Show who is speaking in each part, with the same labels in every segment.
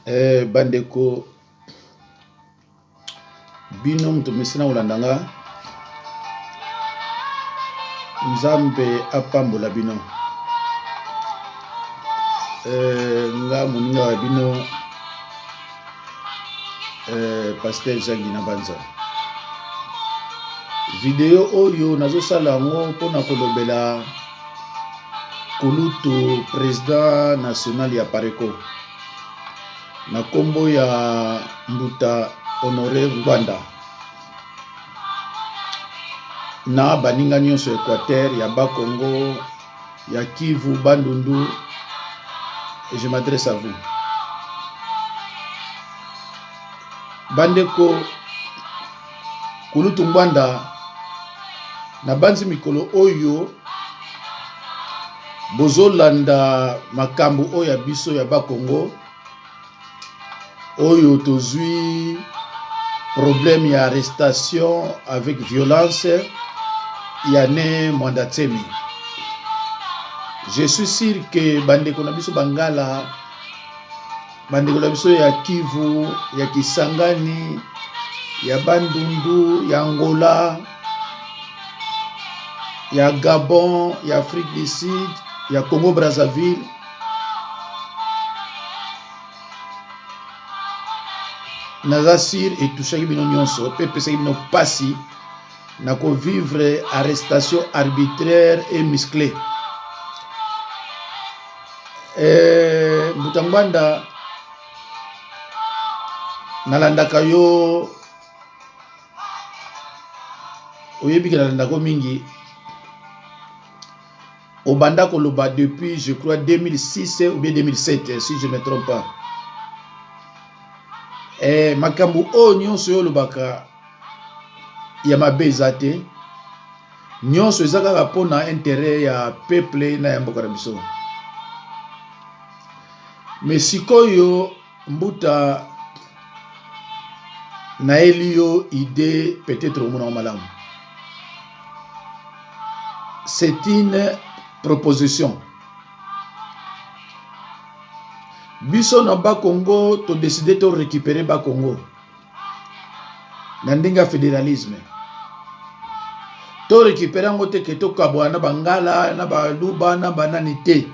Speaker 1: Bandeko bino mutu mesina ulandanga Nzambe apambola bino nga moninga wa bino Pasteur Jacques Dinabanza. Video oyo nazosala ngo mpona kolobela Kulutu président national ya Pareko na kombo ya Mbuta Honoré Ngwanda na baninga nyonso Équateur ya Bakongo ya Kivu Bandundu, et je m'adresse à vous. Bandeko Kulutu Ngwanda na banzi mikolo oyo bozolanda makambo oyo ya biso ya Bakongo oyo tozwi problème ya arrestation avec violence ya ne Mwandatsemi. Je suis sûr que bandeko na biso Bangala, bandeko na biso ya Kivu, ya Kisangani, ya Bandundu, ya Angola, ya Gabon, ya Afrique du Sud, ya Congo Brazzaville, naza sir et touchaki bino nyonso pe pesaki bino pasi na ko vivre arrestation arbitraire et musclée. Mbuta Ngwanda nalandaka yo oyebi nalandako mingi obanda koloba depuis je crois 2006 ou bien 2007 si je ne me trompe pas. Makambu o nyonso yo lobaka ya mabe eza te, nyonso eza kaka mpona intérêt ya peuple na ya mboka na biso. Mais sikoyo Mbuta naeli yo idée peut-être omona malamu. C'est une proposition. Biso na Bakongo to décider to récupérer Bakongo na ndinga fédéralisme. To récupérer ngo te ke to kabwana Bangala na Baluba na bananité.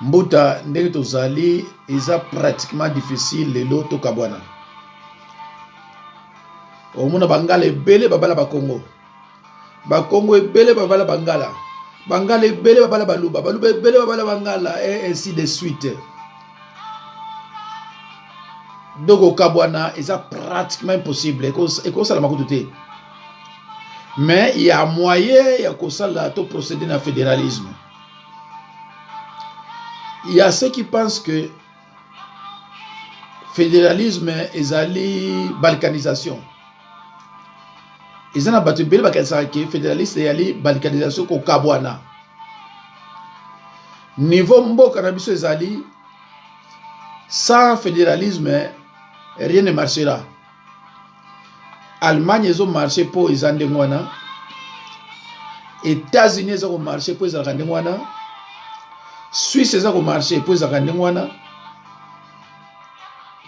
Speaker 1: Mbuta ndenge tozali eza pratiquement difficile lelo to kabwana. Omona Bangala ebele babala Bakongo. Bakongo ebele babala Bangala. Bangala ebele babala Baluba. Baluba ebele babala Bangala et ainsi de suite. Donc au kabwana eza pratiquement impossible. Et comme ça la makutu te. Mais il y a moyen ya kosala to procéder na fédéralisme. Il y a ceux qui pensent que fédéralisme ezali balkanisation. Ils ont battu belle bakanisation que fédéraliste ezali balkanisation ko kabwana. Niveau mboka na biso ezali sans fédéralisme rien ne marchera. Allemagne ezo marché pour ezande ngwana. États-Unis ezo marché pour ezande ngwana. Suisse ezo marché pour ezande ngwana.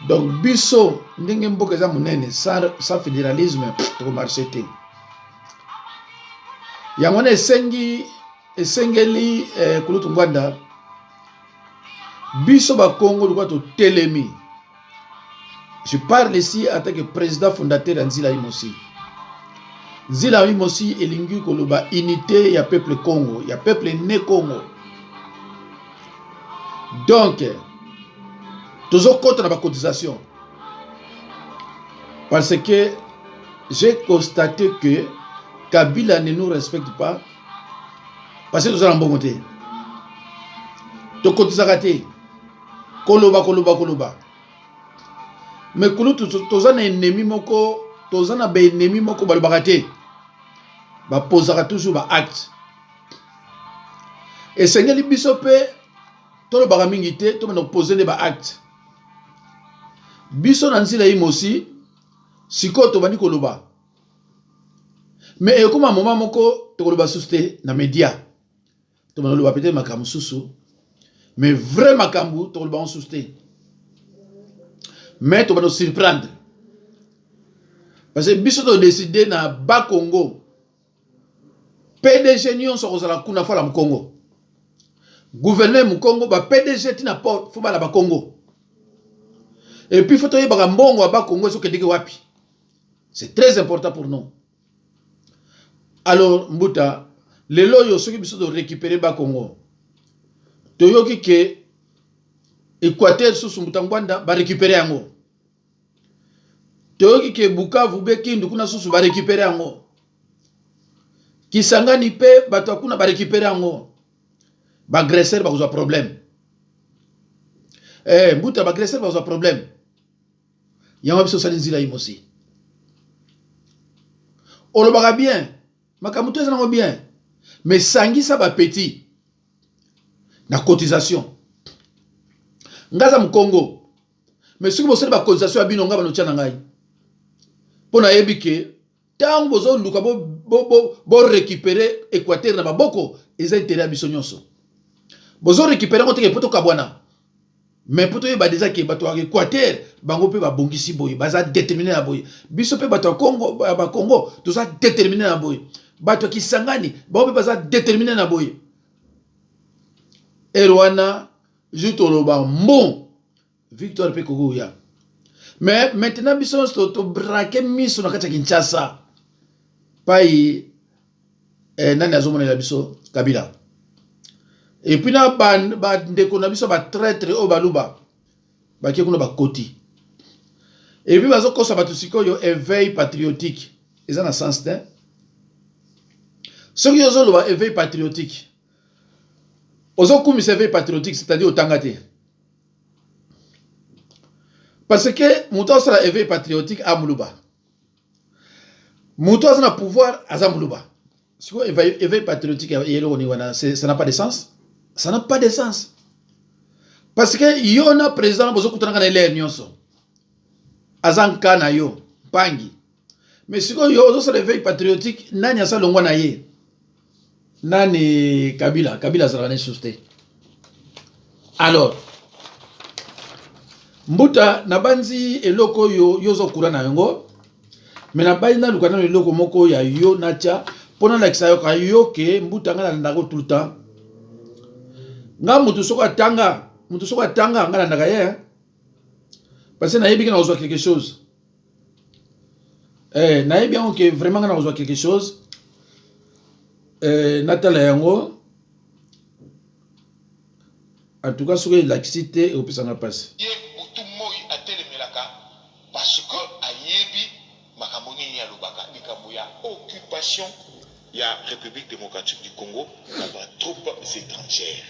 Speaker 1: Donc biso ndenge mboka eza munene sans fédéralisme to marché te. Yangona esengeli Kulutu Ngwanda biso ba Congo lukwa to telemi. Je parle ici en tant que président fondateur de Nzila Imosi. Nzila Imosi elingi koloba unité ya peuple Congo, ya peuple né Congo. Donc tozo contre la cotisation. Parce que j'ai constaté que Kabila ne nous respecte pas. Parce que nous allons bon côté. To cotisaka te. Koloba. Mais Kulutu tozana ennemi moko, tozana ba ennemi moko balobaka te. Ba posaka toujours ba acte. Et sengeli biso pe tolobaka mingi te, to na poser ba acte. Biso na Nzila Imosi siko to bani koloba. Mais comme un moment moko to koloba suste na média. To bani koloba peut-être makambu susu. Mais vrai makambu to koloba on suste. Mais tu vas nous surprendre. Parce que biso to décider na ba Congo. PDG nyon so kozala kuna fa la Congo. Gouverneur mu Congo ba PDG tina port fo ba la ba Congo. Et puis faut to yeba mbongo ba Congo so kedike wapi. C'est très important pour nous. Alors Mbuta, lelo yo soki biso to récupérer ba Congo. To yoki ke Équateur sous Mutangwanda ba récupérer yango. To yoki ke Bukavu be Kindu kuna sous ba récupérer yango. Kisangani pe bato kuna ba récupérer yango. Ba agresseur ba kozwa problème. Mbuta ba agresseur ba kozwa problème. Yango biso sali nzila imosi. Olobaka bien, makamuto ezango bien. Mais sangisa ba petit na cotisation. Ngaza mu Congo. Mais soki bosali ba cotisation abino ngaba no tchana ngai. Pona yebike tango bozo luka bo récupérer Équateur na maboko eza intérêt ya biso nyonso. Bozo récupérer ngo teke poto kabwana. Mais poto yeba déjà ke bato ya Équateur bango pe ba bongisi boye baza déterminé na boye. Biso pe bato ya Congo ba Congo toza déterminé na boye. Bato ki Sangani bango pe baza déterminé na boye. Erwana jutolo ba mbon Victor pe kogo ya. Mais maintenant biso to braquer miso na kati ya Kinshasa. Pai nani azomona la biso Kabila. Et puis na ba ndeko na biso ba traître o baluba. Ba ke kuna ba koti. Et puis bazo kosa batu sikoyo éveil patriotique. Eza na sens te. Ce qui ozo lo ba éveil patriotique. Ozo kumisa éveil patriotique, c'est-à-dire otangate. Parce que muto sera éveil patriotique à Muluba. Muto a pouvoir à Zamuluba. Si vous éveil patriotique, ça n'a pas de sens. Ça n'a pas de sens. Parce que y en a président bozo kutana na l'air nyonso. Azanka na yo, pangi. Mais si vous yo sera éveil patriotique, nani asa longwa na ye. Nani Kabila sera né susté. Alors Mbuta nabanzi eloko yo yozo kurana yango. Mais nabanzi na lukana eloko moko ya yo nacha pona la kisayo ka yo ke Mbuta ngala ndako tout le temps. Nga mutu soko atanga ngala ndaka ye. Parce que nayebi na ozwa quelque chose. Nayebi yango ke vraiment na ozwa quelque chose. Natala yango. En tout cas sur la cité au pisanga passe.
Speaker 2: Parce que ayebi makamoni ya lobaka likambo ya occupation ya République démocratique du Congo par troupes étrangères.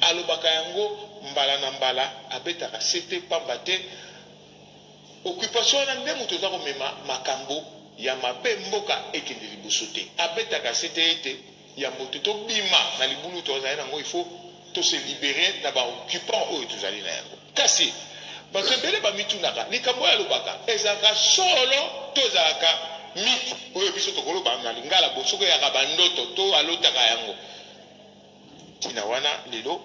Speaker 2: Alobaka yango mbala na mbala abetaka c'était pambate occupation na ndemo toza ko mema makambo ya mabe mboka ekende liboso te. Abetaka c'était ete ya moto to bima na libulu toza yango il faut to se libérer na ba occupant oyo tozali na yango. Kasi bato ebele bamitunaka likambo ya lobaka ezalaka solo to ezalaka mite oyo biso tokoloba na lingala bosoko eyaka bandoto to alotaka yango tina wana lelo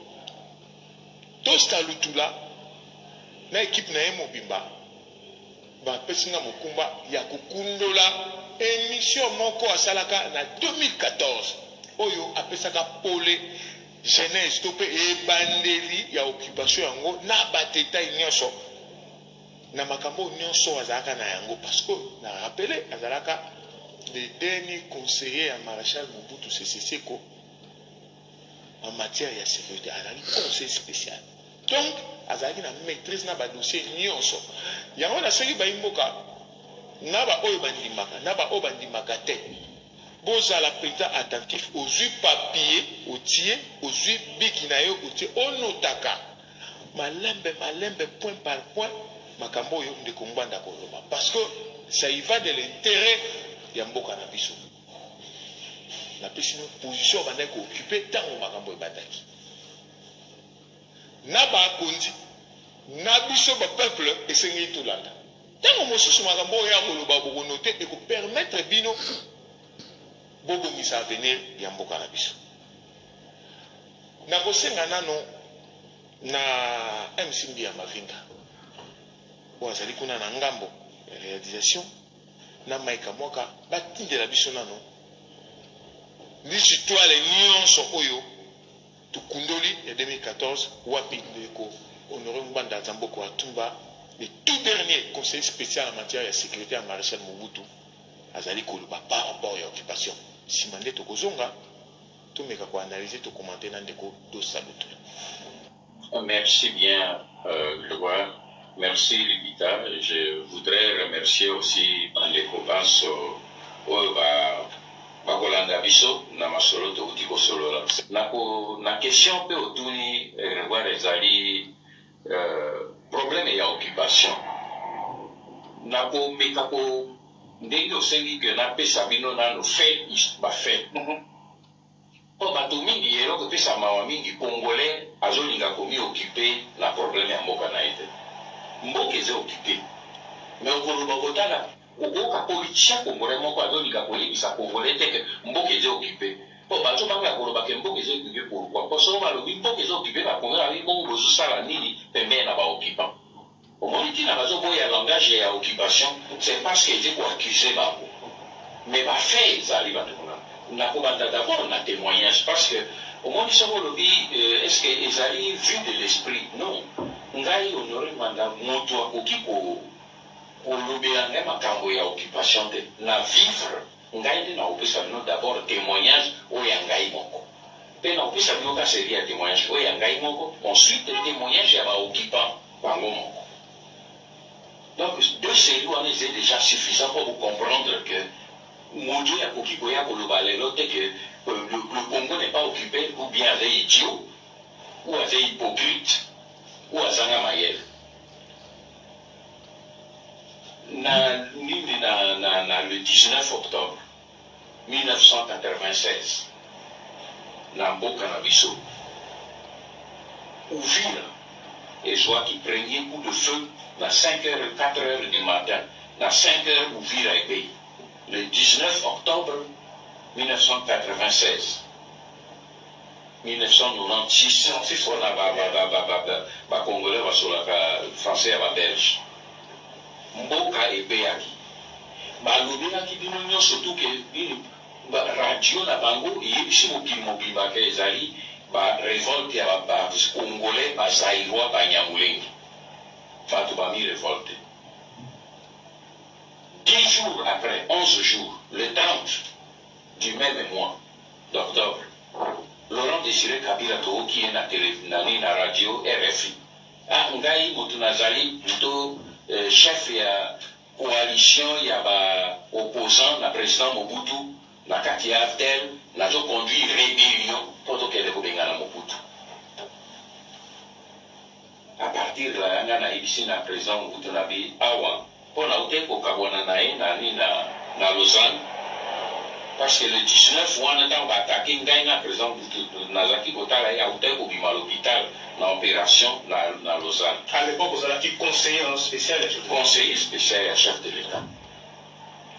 Speaker 2: tosta lutula na ekipe na ye mobimba bapesi nga mokumba ya kokundola émission moko asalaka na 2014 oyo apesaka pole jeunesse to pe ebandeli ya occupation yango na bateta nyonso na makambo nyonso azalaka na yango parce que na rappelé azalaka le dernier conseiller à maréchal Mobutu Sese Seko en matière de sécurité azalaki conseil spécial donc azalaki na maîtrise na ba dossier nyonso yango na soki bayimboka na ba oyo bandimaka na ba oyo bandimaka te. Bozala président attentif aux yeux papier, aux tiers, aux yeux bikinayo, aux tiers, on notaka. Malembe, point par point, makambo yo de kombanda koloma. Parce que ça y va de l'intérêt ya mboka na biso. La position bande ko occuper tant au makambo bataki. Na ba kondi, na biso ba peuple esengi tolanda. Tant mo susu makambo ya koloba boko noter et ko permettre bino bobongisa avenir ya mboka na biso. Na kosenga nano na MC Mbia Mavinga oyo azali kuna na ngambo ya réalisation na maika mwaka batindela biso nano lisitwale nyonso oyo tukundoli ya 2014 wapi ndeko Honoré Mbanda Zamboko Atumba, le tout dernier conseiller spécial en matière de sécurité à Maréchal Mobutu azali koluba par rapport à l'occupation. Si mandé tokozonga tout meka ko analyser to commenter na ndeko do saluto.
Speaker 3: Merci bien Grégoire. Merci Libita. Je voudrais remercier aussi Bandeko Banso Bakolanda Biso na masolo to utiko solo na question pe otuni Grégoire ezali problème ya occupation. Na ko meka ko ndenge osengi ke na pesa bino na no fait ba fait. Po bato mingi eloko pesa mawa mingi congolais azolinga komi occupé na problème ya mboka na ete. Mboka eze occupé. Mais okoloba kotala okoka politicien congolais moko azolinga koyebisa congolais te ke mboka eze occupé. Po bato bango ya koloba ke mboka eze occupé pourquoi? Parce que balobi mboka eze occupé ba congolais abi bongo bozosala nini pembeni na ba occupant. Omoni ntina bazoboya langage ya occupation c'est parce que eze koaccuse bango. Mais bafait ezali bato kuna. Nakobanda d'abord na témoignage parce que au moins soko lobi est-ce que ezali vu de l'esprit non ngai Honoré Mbanda moto akoki ko lobela ngai makambo ya occupation te na vivre ngai nde na opesa bino d'abord témoignage oyo ya ngai moko mpe na opesa bino ka série ya témoignage oyo ya ngai moko ensuite témoignage ya baoccupant bango moko. Donc deux séries wana eza déjà suffisant pour vous comprendre que Mojo ya kokiko ya koloba lelo te que le Congo n'est pas occupé ou bien avec idiot ou avec hypocrite ou azanga mayel. Le 19 octobre 1996, na mboka na biso, Uvira et joie qui prenait coup de feu à 5h, 4h du matin, à 5h Uvira et pays. Le 19 octobre 1996, 1996, c'est sur la Congolais, sur la Français, la Belge. Mboka et Béaki. Balobelaki bino surtout que radio na bango et si mokili mobimba ke ezali ba révolte ya ba Congolais ba Zaïrois ba Nyamulengi. Fatou bami révolte. 10 jours après, 11 jours, le 30 du même mois d'octobre, Laurent Désiré Kabila Toho qui est na radio RFI. Ah, ngai Motunazali, plutôt chef ya coalition ya ba opposant na président Mobutu, na kati ya Aftel, na zo conduit rébellion pour to kele ko benga na Mobutu. À partir de là, nga na ibisi na président Mobutu na bi awa pour la haute kokabona na Lausanne parce que le 19 on a attaqué ngaina président Nazaki Kotala ya haute kobima l'hôpital na opération na Lausanne.
Speaker 2: À l'époque vous avez été conseiller spécial
Speaker 3: à chef de l'État.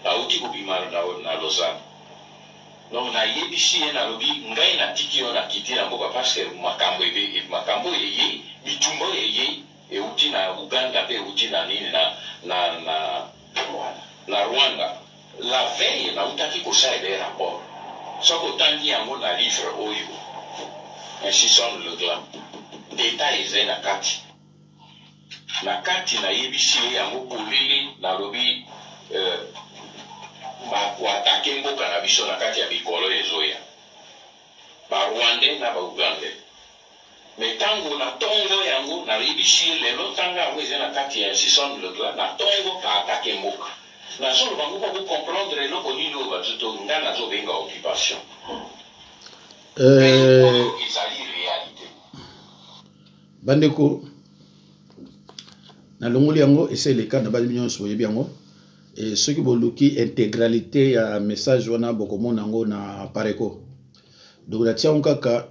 Speaker 3: La haute kobima na Lausanne. Donc na yebisi na lobi ngaina tiki on a quitté na mboka parce que makambo yeye bitumbo yeye et uti na Uganda pe uti na nini na Rwanda la veille na utaki kosa des rapports soko tangi yango na livre oyo ainsi sonne le gland détails eza na kati na yebisi yango polele na lobi ba kuatake mboka na biso na kati ya bikolo ezoya ba Rwandais na ba Ugandais. Mais tango na tongo yango na ribisi lelo tanga yango eza na kati ya sison le glas na tongo ka atake mboka na solo bango ko comprendre eloko nini oyo bato nga nazobenga occupation ezali réalité
Speaker 1: bandeko na longoli yango ese leka na bali nyonso boyebi yango et ceux qui boluki intégralité ya message wana bokomona yango na pareko donc la tia kaka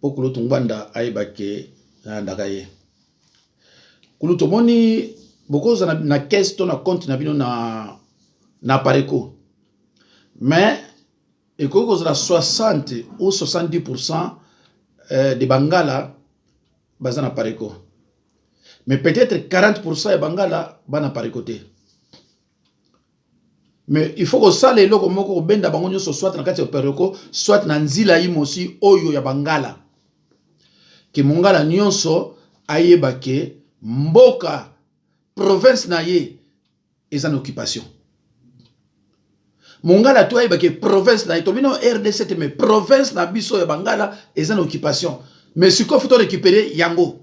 Speaker 1: pokulu tungbanda ayebake na ndaka ye kulu tomoni bokoza na caisse to na compte na bino na pareko mais ekokoza 60 ou 70% de bangala baza na pareko Mais peut-être 40% ya bangala bana par côté. Mais il faut que ça les loko moko benda bango nyoso soit na kati ya peroko soit na nzila imosi oyo ya bangala. Ke mongala nyonso ayeba ke mboka province na ye eza na occupation. Mongala to ayeba ke province na ye to bino RD7 mais province na biso ya bangala eza na occupation. Mais siko faut récupérer yango.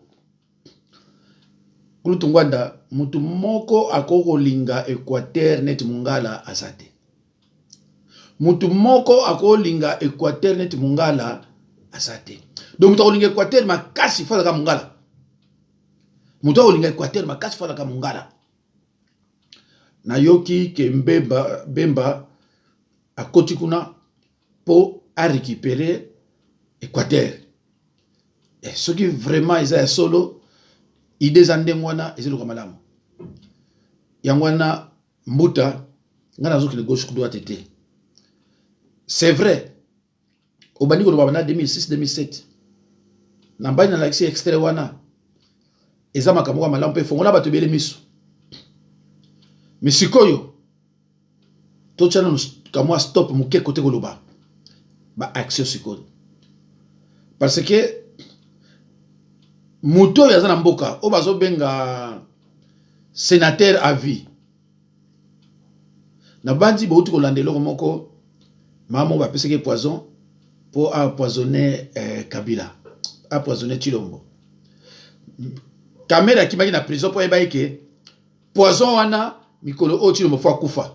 Speaker 1: Kulutu ngwanda mutu moko akoko linga Equateur net mungala azate. Mutu moko akoko linga Equateur net mungala azate. Donc mutu akoko linga Equateur makasi fala ka mungala. Mutu akoko linga Equateur makasi fala ka mungala. Na yoki ke Bemba akoti kuna po a récupérer Equateur. Et ce qui vraiment est solo idée zandengwana ezelo kwa malamu. Yangwana mbuta ngana zoki le gauche droite était. C'est vrai. Au bani ko baba na 2006 2007. Na bani na l'accès extrait wana. Eza makambo kwa malamu pe fongola bato bele miso. Mais sikoyo to chana no kamwa stop muke côté koloba. Ba action sikoyo. Parce que Muto ya zana mboka, o bazo benga sénateur à vie. Na bandi ba uti ko landelo moko, maman va pese poison pour empoisonner Kabila, empoisonner Chilombo. Kamera ki maki na prison pour ebaike poison wana mikolo o Chilombo fwa kufa.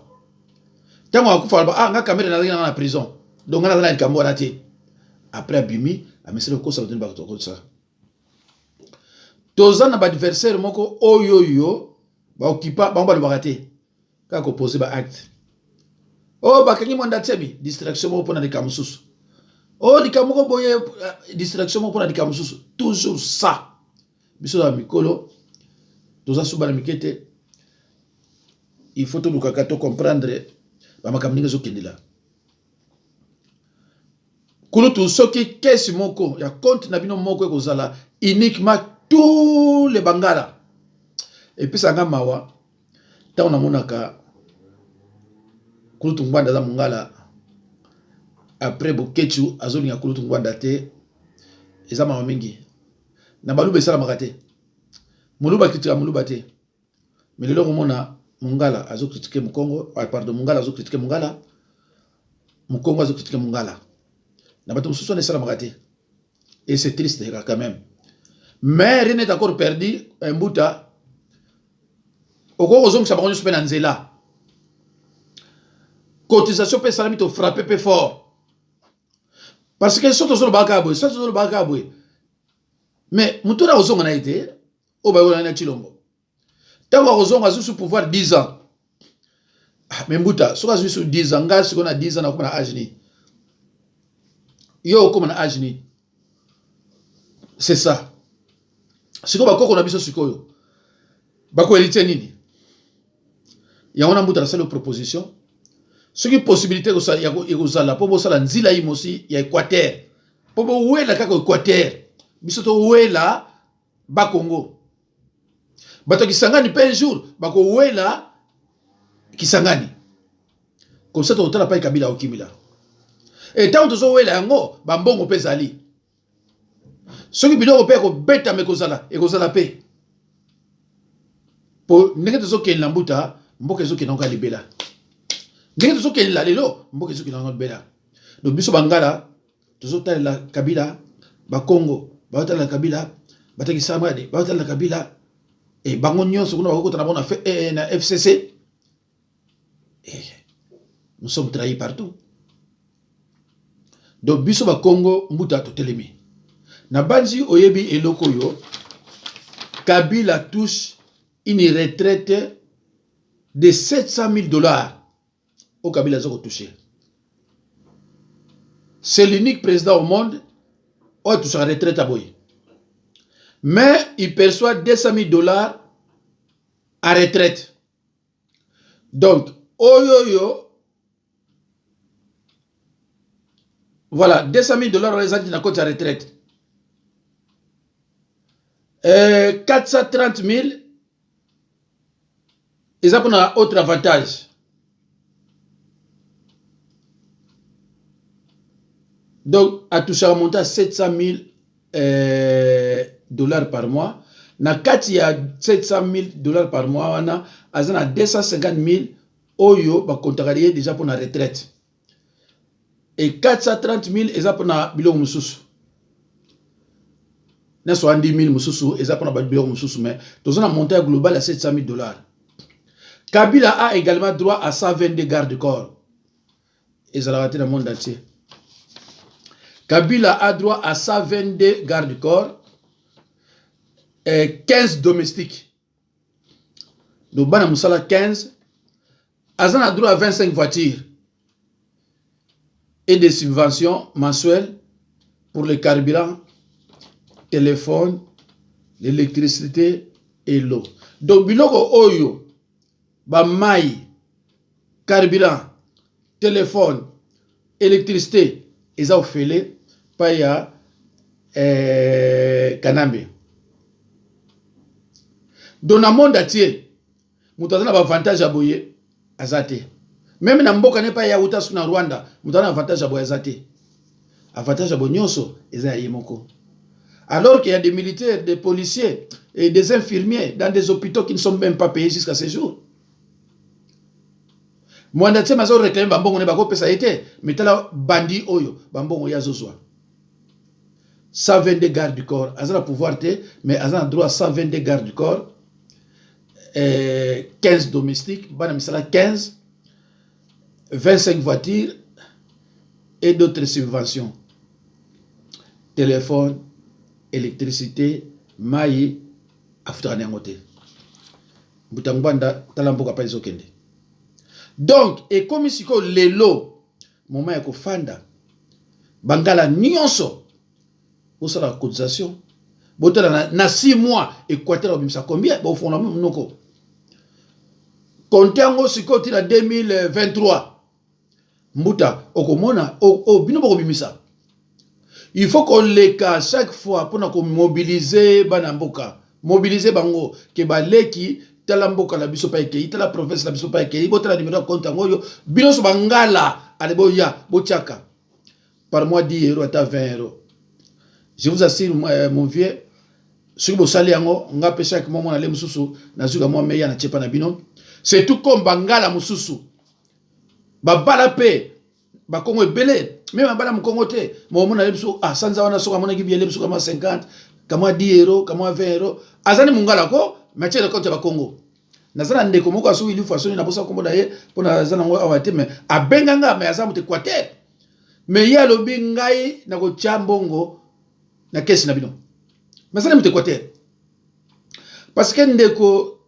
Speaker 1: Tango akufa ba nga kamera na prison. Donc nga na likambo wana ti. Après Bimi, a mesele ko sa ba ko ça. Tozana ba adversaire moko oyoyo ba occupa ba mba bakate ka ko poser ba acte. Oh ba kangi monda tsebi distraction moko pona de kamususu. Oh di kamoko boye distraction moko pona de kamususu. Toujours ça. Biso da mikolo toza suba na mikete. Il faut tout lukaka to comprendre ba makamninga zo kendela. Kulutu soki kesi moko ya compte na bino moko ekozala uniquement tous les bangala. Et puis ça mawa ta on a monaka kulutu ngwanda za mungala après bokechu azolinga kulutu ngwanda te eza mawa mingi na balube sala makate muluba kritika muluba te mais lelo komona mungala azo critiquer mukongo pardon mungala azo critiquer mungala mukongo azo critiquer mungala na bato mususu ne sala makate et c'est triste quand même. Mais rien n'est encore perdu. Un bouta. Au cours aux hommes, ça va nous faire nzela. Cotisation peut salamito frapper peu fort. Parce que surtout sur le bagaboué, surtout sur le bagaboué. Mais moutoura aux hommes on a été. Au baou on a chilombo. Tant aux hommes a sous pouvoir 10 ans. Mais bouta, soit sous 10 ans, gars, qu'on a 10 ans, on a âge ni. Yo, comme on a âge ni. C'est ça. Siko bako na biso sikoyo bako elite nini ya ona mbuta la proposition ce qui possibilité ko sa ya ko zala po bo sala nzila imosi ya Équateur po bo wela kaka Équateur biso to wela ba Congo bato kisangani pe un jour bako wela kisangani comme ça to tala pa Kabila okimila et tant to zo wela yango ba mbongo pe zali. Ce qui biloko pe ko beta me kozala e kozala pe po ndenge tozo ke lambuta mboka ezo ke na ngali bela ndenge tozo ke la lelo mboka ezo ke na ngali bela do biso bangala tozo tala Kabila ba Congo ba tala Kabila ba taki samade ba tala Kabila e bango nyonso kuna bakota na bona na FCC et nous sommes trahis partout. Donc biso ba Congo mbuta to telemi na banzi oyebi eloko yo Kabila touche une retraite de 700 000 $. Au Kabila zoko touché. C'est l'unique président au monde où il touche la retraite à boy. Mais il perçoit 200 000 $ à retraite. Donc, oyoyo, voilà, 200 000 $ à la retraite. 430 000, ils ont un autre avantage. Donc, à toucher un montant 700 000 dollars par mois. Na kati ya 700 000 dollars par mois, on a 250 000 oyo ba contrarié déjà pour la retraite. Et 430 000 ils ont pour la biloko mususu. Na 70 000 mususu ils ont pour la biloko mususu, mais dans un montant global à 700 000 dollars. Kabila a également droit à 122 gardes-corps. Ils ont raté dans le monde entier. Kabila a droit à 122 gardes-corps et 15 domestiques. Donc, Bana Moussala 15. Azan a droit à 25 voitures et des subventions mensuelles pour le carburant, téléphone, l'électricité et l'eau. Donc, biloko oyo, ba mai, carburant, téléphone, électricité, ils ont fait pas ya Kanambe. Dans le monde entier, nous avons un avantage à boyer à Zate. Même dans le monde n'est pas ya Outas na Rwanda, nous avons un avantage à boyer à Zate. Avantage à boyonso, ils ont yemoko. Alors qu'il y a des militaires, des policiers et des infirmiers dans des hôpitaux qui ne sont même pas payés jusqu'à ce jour. Moi, je suis réclamé bambongo ne bako pesa été, mais tala bandi oyo bambongo ya zozwa. 122 gardes du corps, azana pouvoir te, mais azana droit à 122 gardes du corps, 15 domestiques, bana misala 15, 25 voitures et d'autres subventions. Téléphone, électricité, maï, afutane ngote. Butangwanda talamboka pa izokende. Donc, et comme ici, les lots, moment yako fanda, bangala nyonso, vous savez la cotisation, botala na 6 mois, Équateur obimisa combien, bon, fond la même noko. Comptez en siko tila 2023, mbuta, okomona, bino boko bimisa. Il faut qu'on les casse chaque fois pour nous mobiliser banamboka, mobiliser bango, ke baleki, talamboka la biso pa eke, tala province la biso pa eke, botala numéro compte ngoyo, bino so bangala, aleboya, bochaka. Par mois 10 euros à 20 euros. Je vous assure, mon vieux, si vous salez yango, nga pe chaque moment na le mususu, na zuga moi meya na tchepa na bino. C'est tout comme bangala mususu. Ba bala pe, ba kongo ebele, même bala mu kongo te, mo mona le mususu, ah sanza wana soka mona ki bien le mususu kama 50, kama 10 euros, kama 20 euros. Azani mungala ko, mache le compte ba Congo. Nazana ndeko moko asu ili façon na bosa kombo daye pona zana ngo awate me abenganga me azamu te kwate. Me ya lobi ngai na ko chambongo na kesi na bino. Mazana mute kwate. Parce que ndeko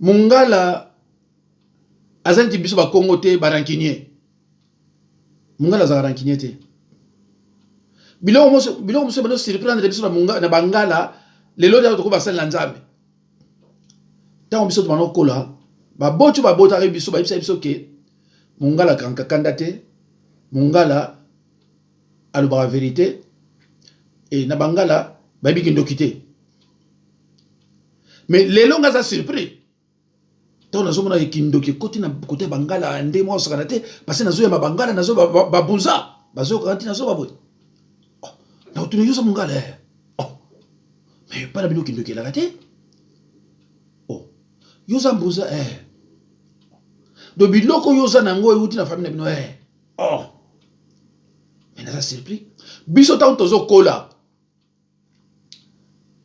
Speaker 1: mungala azanti biso ba Congo te barankinye. Mungala za barankinye te. Bilo muso bano surprendre biso na bangala lelo ya to ko basala nzambe. Tant biso to kola ba botu ba bota biso ba biso ke mungala kanka kandate mungala aloba la vérité et na bangala ba biki ndokité. Mais les longs a surpris. Tant na zomona kindoki côté na côté bangala ande mo sakanate parce que na zo ya bangala na zo ba bunza ba zo kanti na zo ba boy. Oh, na tu yo sa mungala. Oh. Mais pas na bino kindoki la kate. Yosa mbuza do biloko yosa nango euti na famille na bino oh mais na surpris biso ta tozo kola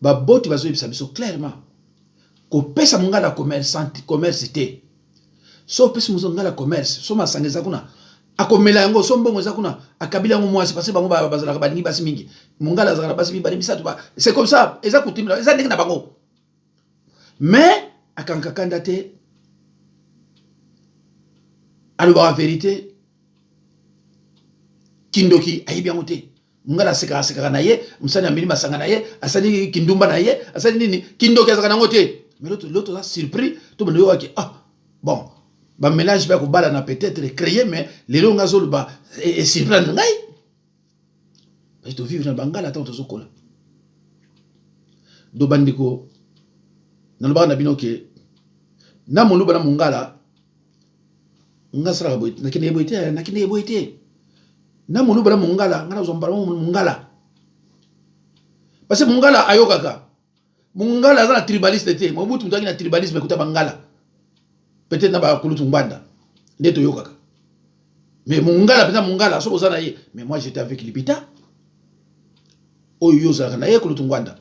Speaker 1: ba boti bazo yebisa biso clairement ko pesa mungala commerce te so pesa mungala commerce so masangeza kuna akomela yango so mbongo za kuna akabila ngo mwasi parce bango bazala balingi basi mingi mungala za basi bibali bisatu ba c'est comme ça eza kutimila eza ndenge na bango mais akankakanda te aloba la vérité kindoki ayibi yango te mungala seka na ye musani amini masanga na ye asani kindumba na ye asani nini kindoki azaka nango te mais l'autre a surpris tout le monde dit ah bon ba mélange ba ko bala na peut-être créer mais les longs azol ba et surprendre ngai parce que vivre dans bangala tant tozokola do bandiko na lobaka na bino ke na moluba na mongala ngasara boite na kine boite na moluba na mongala ngana zombara mongala parce que mongala ayokaka mongala za na tribaliste te Mobutu mutaki na tribalisme kuta bangala peut-être na ba kulutu mbanda ndeto yokaka mais mongala pena mongala so bozana ye mais moi j'étais avec Libita oyo za na ye kulutu mbanda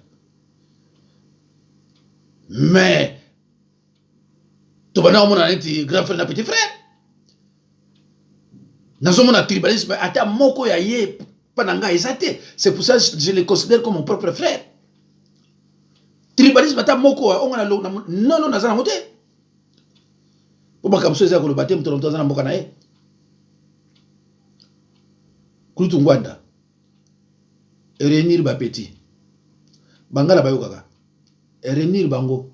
Speaker 1: mais to bana mona neti grand frère na petit frère nazo mona tribalisme ata moko ya ye pananga ezate c'est pour ça que je le considère comme mon propre frère tribalisme ata moko on a non nazana moté pour makamso eza ko le batem to nazana mboka na ye kulutu ngwanda réunir ba petit bangala bayokaka réunir bango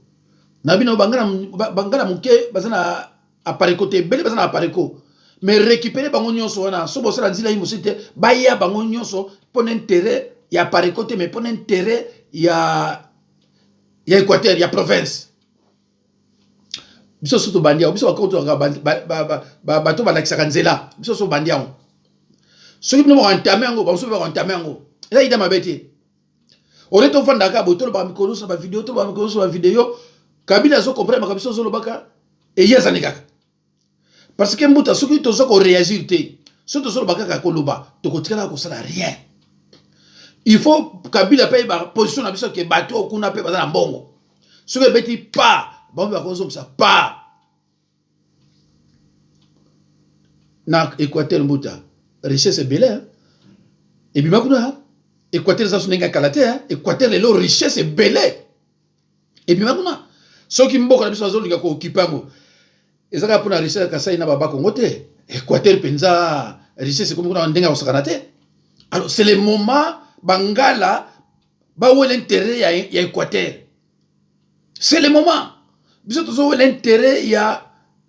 Speaker 1: na bino bangala muke bazana appareil côté bele bazana appareil ko mais récupérer bango nyonso wana so bo sala nzila yimosite baya bango nyonso pour intérêt ya appareil côté mais pour intérêt ya Équateur ya province biso surtout bandia biso bakoto ba to balakisa nzela biso so bandia so ki bino entamé ngo ba so ba entamé ngo eza ida mabeti on to fanda ka botolo ba mikolo so ba vidéo to ba mikolo so ba vidéo Kabila zo comprendre makabiso zo lobaka et yeza nikaka parce que mbuta soki to zo ko réagir te so to zo lobaka ka koloba to ko tikala ko sala rien il faut Kabila paye ba position na biso ke bato kuna pe bazana mbongo soki beti pa bombe ba kozo ça pa na Équateur mbuta richesse belé et puis makuna Équateur ça sunenga kalate Équateur le richesse belé et puis makuna soki mboka na biso azolinga ko okipango ezaka pona richesse kasai na baba Kongo te Équateur penza richesse comme kuna ndenga osakana te alors c'est le moment bangala ba où l'intérêt ya Équateur c'est le moment biso tozo l'intérêt ya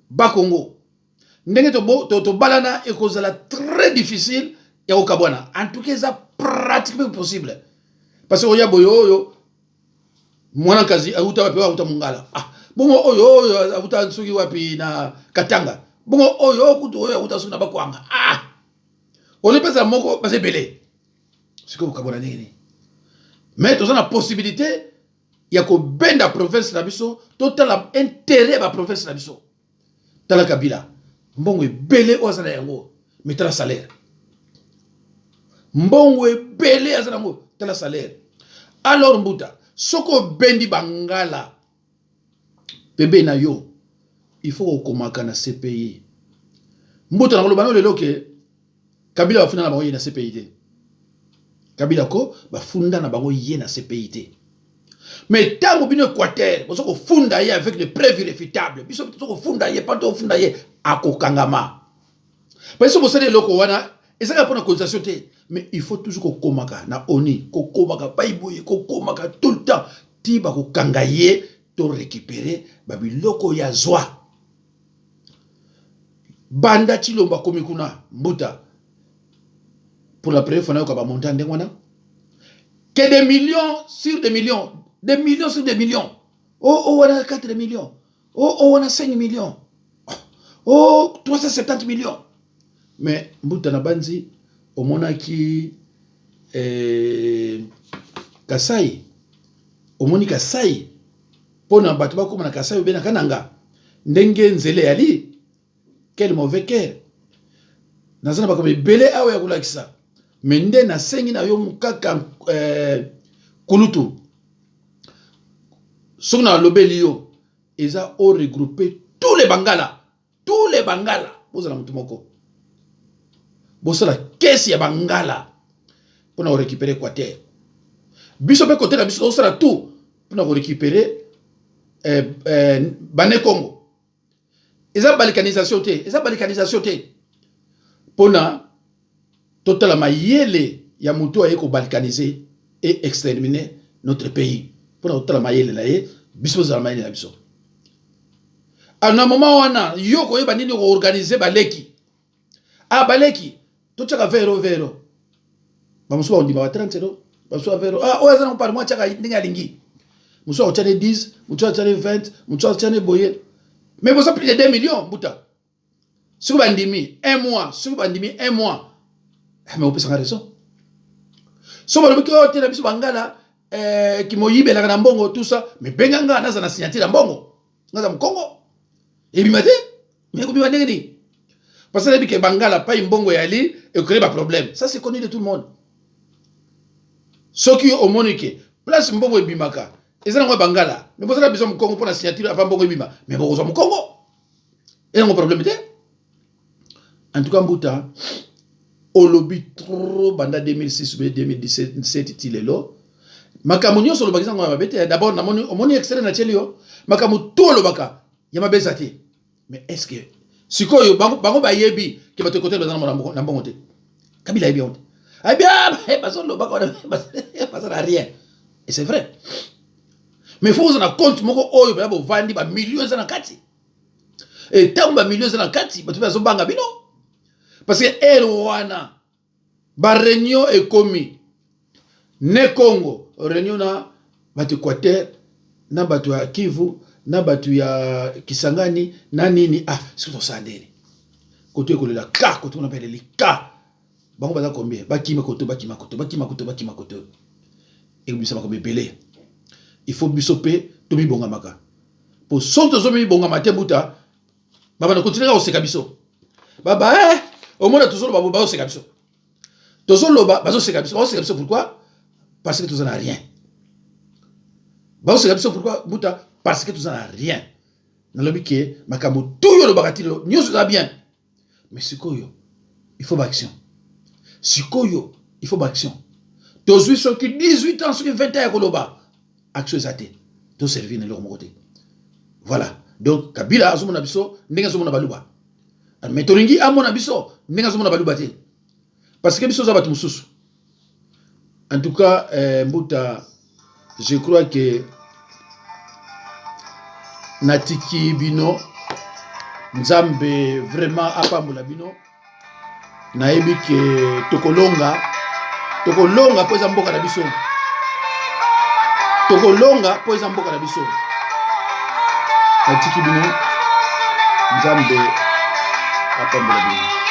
Speaker 1: ba Kongo ndenge to balana et kozala très difficile ya okabwana en tout cas ça pratiquement possible parce que oya boyo mwana kazi auta wapi auta mungala bongo oyo auta nsuki wapi na Katanga bongo oyo kutu oyo auta suna bakwanga on est pas moko parce belé c'est que okabona nini mais to na possibilité ya ko benda province na biso total intérêt ba province na biso tala Kabila mbongo belé ozana yango metala salaire mbongo belé azana ngo tala salaire alors mbuta soko bendi bangala pembe na yo il faut okomaka na CPI mbuta na kolobana lelo ke Kabila bafunda na bango ye na CPI te Kabila ko bafunda na bango ye na CPI te mais tango bino Équateur bosoko funda ye avec des preuves irréfutables biso soko funda ye panto funda ye akokangama parce que bosale loko wana ezaka pona cotisation te mais il faut toujours kokomaka na oni kokomaka paiboye kokomaka tout le temps ti ba kokanga ye to récupérer babiloko ya zwa banda chilomba komi kuna mbuta pour la première fois na ko ba montant ndengwana que des millions sur des millions sur des millions on a 4 millions on a 5 millions 370 millions mais mbuta na banzi omonaki Kasai omoni Kasai pona bato bakoma na Kasai obena kananga ndenge nzele yali quel mauvais cœur nazana bakome belé awa ya kulakisa mende na sengi na yo mukaka kulutu sona lobeli yo eza o regrouper tous les bangala bozala mutu moko bosala kesi ya bangala pona récupérer Équateur biso pe côté na biso osala tout pona récupérer Bané Congo eza balkanisation te pona total mayele ya mutu ayeko balkaniser et exterminer notre pays pona total mayele na ye biso za mayele na biso à un moment wana yoko yeba nini ko organiser baleki baleki to chaka vero bamuso on dit ba 30 0 bamuso vero oya zana par moi chaka ndinga lingi Moussa a 10, Moussa a 20, Moussa a boye. Mais vous avez plus de 2 millions, Bouta. Si vous avez mis 1 mois, si vous avez mis 1 mois, mais vous pouvez raison. Si vous avez mis Bangala, qui m'a dit que Mbongo, tout ça, mais Benganga n'a pas signé la Mbongo. N'a pas Congo. Et puis, mais vous avez dit, parce que Bangala pas un Mbongo yali et créer un problème. Ça, c'est connu de tout le monde. Ce qui est au Monique, place Mbongo et Bimaka. Et ça, Bangala. Mais vous avez besoin de Congo pour la signature avant Mbongo et Bima. Mais vous avez Congo. Et il y a un problème. En tout cas, Mbouta, au lobby trop, banda 2006 ou 2017, il est là. Makamunyo sur le bagage, on va mettre d'abord, on est extrait na chelio. Makamu tout le baka, yama bezati. Mais est-ce que si quoi yo bango ba yebi qui va te côté dans na bongote. Kabila yebi on. Ah bien, parce que le baka pas ça rien. Et c'est vrai. Mais faut on a compte moko oyo ba vandi ba millions na kati. Et tant ba millions na kati, ba tu vas banga bino. Parce que Erwana, ba réunion est commis. Ne Congo, réunion na batu Équateur, na batu ya Kivu, na batu ya Kisangani, na nini, ah, c'est tout ça ndeni. Côté ko la ka, côté on appelle les ka. Bango baza combien? Bakima koto. Et vous savez comme belé. Il faut bisoper to mi bonga maka. Pour sorte zo mi bonga maté buta, baba na continuer au sekabiso. Baba au moins toujours baba au sekabiso. Toujours loba bazo sekabiso. Au sekabiso pourquoi? Parce que tu n'en as rien. Pourquoi Bouta? Parce que tu n'en as rien. Dans le biquet, Makamu, tout le bagatilo, nous sommes bien. Mais Sikoyo, il faut action. Sikoyo, il faut action. Tu as ceux qui 18 ans, ceux qui 20 ans, Koloba. Action est tu servir dans leur côté. Voilà. Donc, Kabila, Azumon Abiso, Nenga Baluba. Mais Toringi, Amon Abiso, Nenga Baluba. Parce que Biso Zabat Moussous. En tout cas, Mbouta, je crois que Natiki Bino, Nzambe vraiment apambola Bino, naebi que Tokolonga po ezamboka na biso. Tokolonga po ezamboka na biso. Natiki Bino, Nzambe apambola Bino.